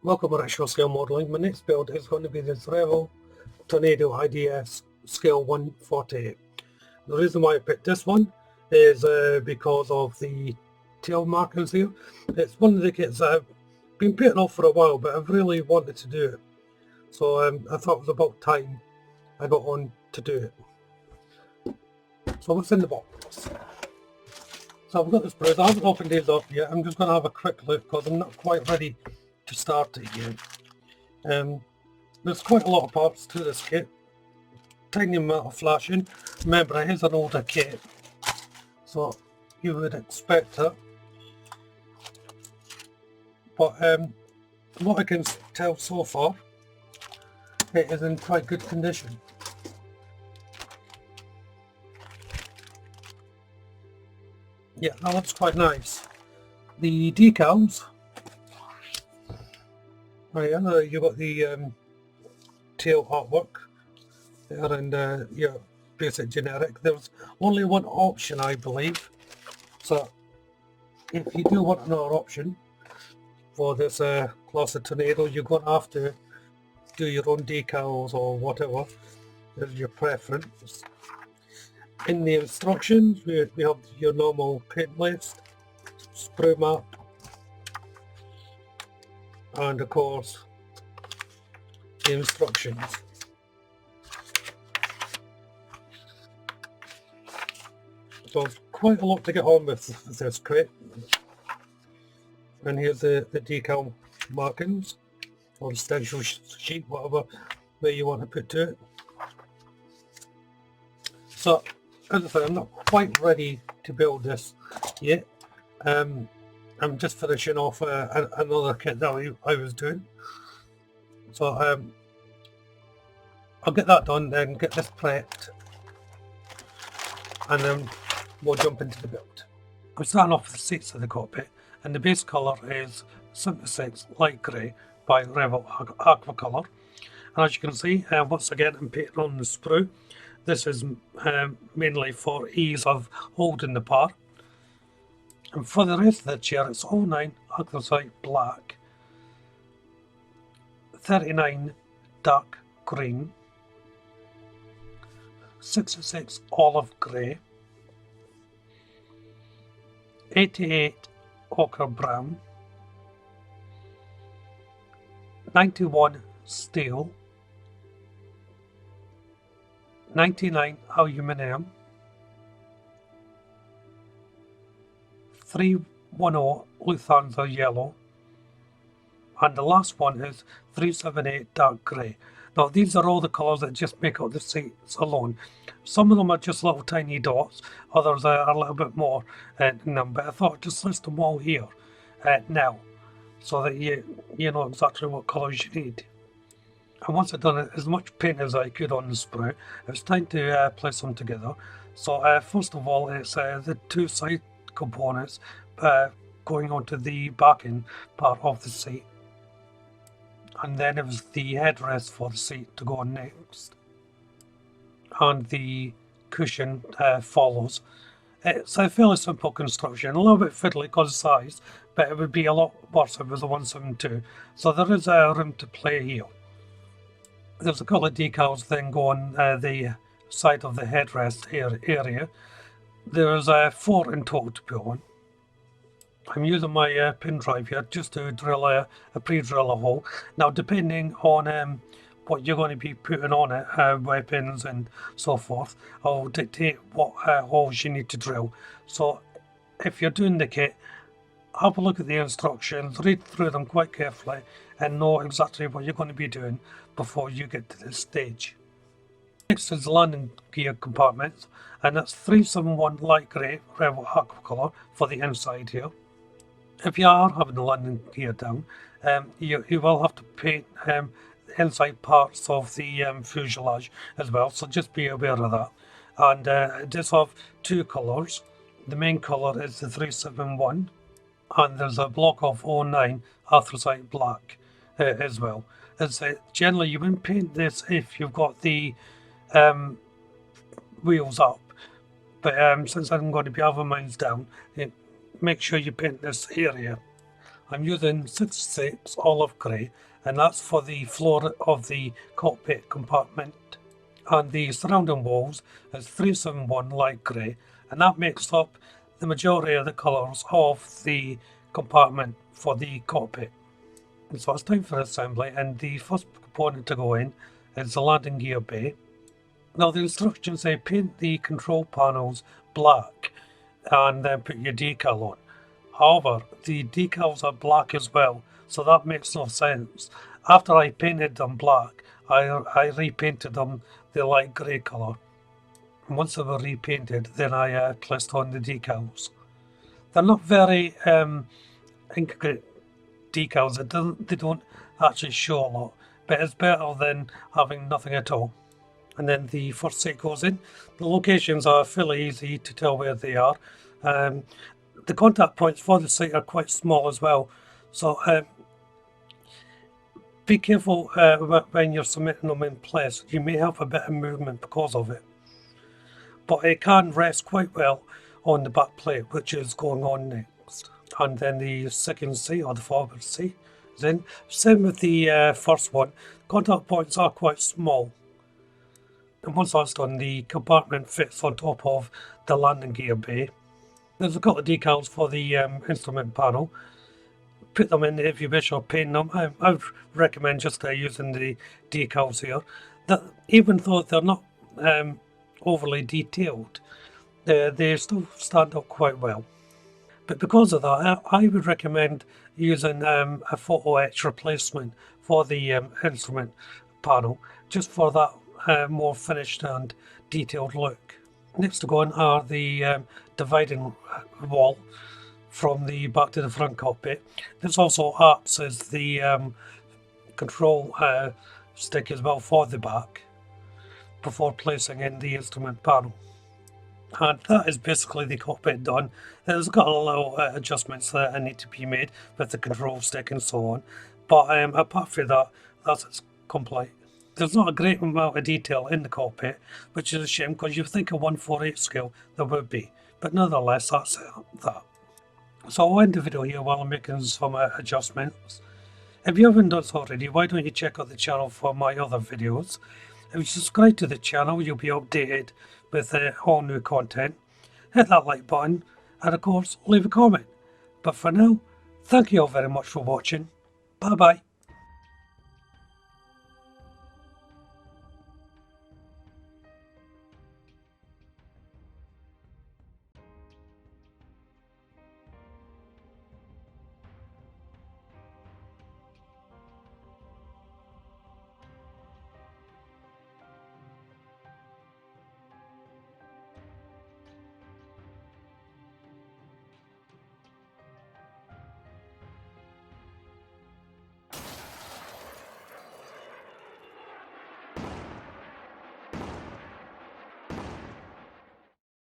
Welcome to Retro Scale Modelling. My next build is going to be this Revell Tornado IDS Scale 148. The reason why I picked this one is because of the tail markings here. It's one of the kits that I've been putting off for a while, but I've really wanted to do it. So I thought it was about time I got on to do it. So what's in the box? So I've got this brace. I haven't opened these up yet. I'm just going to have a quick look because I'm not quite ready to start it yet. There's quite a lot of parts to this kit. Tiny amount of flashing. Remember, it is an older kit, so you would expect it. But what I can tell so far, it is in quite good condition. Yeah, that looks quite nice. The decals. Oh yeah, you've got the tail artwork there and your basic generic. There's only one option, I believe. So if you do want another option for this class of Tornado, you're going to have to do your own decals or whatever is your preference. In the instructions, we have your normal paint list, sprue map, and of course the instructions. So it's quite a lot to get on with this kit. And here's the decal markings, or the stencil sheet, whatever way you want to put to it. So as I said, I'm not quite ready to build this yet. I'm just finishing off another kit that I was doing. So I'll get that done, then get this prepped, and then we'll jump into the build. I'm starting off with the seats of the cockpit, and the base colour is 76 Light Grey by Revell Aqua Colour. And as you can see, once again I'm painting on the sprue. This is mainly for ease of holding the part. And for the rest of the chair, it's 09 anthracite black, 39 dark green, 66 olive grey, 88 ochre brown, 91 steel, 99 aluminium, 310 Lufthansa yellow, and the last one is 378 dark grey. Now these are all the colours that just make up the seats alone. Some of them are just little tiny dots, others are a little bit more in them, but I thought I'd just list them all here now, so that you know exactly what colours you need. And once I've done as much paint as I could on the sprue, it's time to place them together. So first of all, it's the two side components going onto the backing part of the seat, and then it was the headrest for the seat to go on next, and the cushion follows. It's a fairly simple construction, a little bit fiddly because of size, but it would be a lot worse if it was a 172, so there is room to play here. There's a couple of decals then go on the side of the headrest area. There's 4 in total to put on. I'm using my pin drive here just to drill a pre-drill a hole. Now depending on what you're going to be putting on it, weapons and so forth, I'll dictate what holes you need to drill. So if you're doing the kit, have a look at the instructions, read through them quite carefully, and know exactly what you're going to be doing before you get to this stage. Next is the landing gear compartments, and that's 371 light grey Revell Aqua Colour for the inside here. If you are having the landing gear down, you will have to paint the inside parts of the fuselage as well, so just be aware of that. And it does have 2 colours. The main colour is the 371, and there's a block of 09 anthracite black as well. As generally you wouldn't paint this if you've got the wheels up, but since I'm going to be having mine down, make sure you paint this area. I'm using 66 olive grey, and that's for the floor of the cockpit compartment. And the surrounding walls is 371 light grey, and that makes up the majority of the colours of the compartment for the cockpit. And so it's time for assembly, and the first component to go in is the landing gear bay. Now the instructions say paint the control panels black and then put your decal on. However, the decals are black as well, so that makes no sense. After I painted them black, I repainted them the light grey colour. And once they were repainted, then I placed on the decals. They're not very intricate decals. They don't actually show a lot, but it's better than having nothing at all. And then the first seat goes in. The locations are fairly easy to tell where they are. The contact points for the seat are quite small as well, so be careful when you're cementing them in place. You may have a bit of movement because of it, but it can rest quite well on the back plate, which is going on next. And then the second seat, or the forward seat, is in. Same with the first one. Contact points are quite small. And once that's done, the compartment fits on top of the landing gear bay. There's a couple of decals for the instrument panel. Put them in if you wish, or paint them. I would recommend just using the decals here. That even though they're not overly detailed, they still stand up quite well. But because of that, I would recommend using a photo etch replacement for the instrument panel, just for that more finished and detailed look. Next to go on are the dividing wall from the back to the front cockpit. This also acts as the control stick as well for the back before placing in the instrument panel. And that is basically the cockpit done. There's got a little adjustments that need to be made with the control stick and so on, but apart from that, that's complete. There's not a great amount of detail in the cockpit, which is a shame because you think a 1/4/8 scale there would be, but nonetheless that's that. So I'll end the video here while I'm making some adjustments. If you haven't done so already, why don't you check out the channel for my other videos. If you subscribe to the channel, you'll be updated with all new content. Hit that like button, and of course leave a comment. But for now, thank you all very much for watching. Bye bye.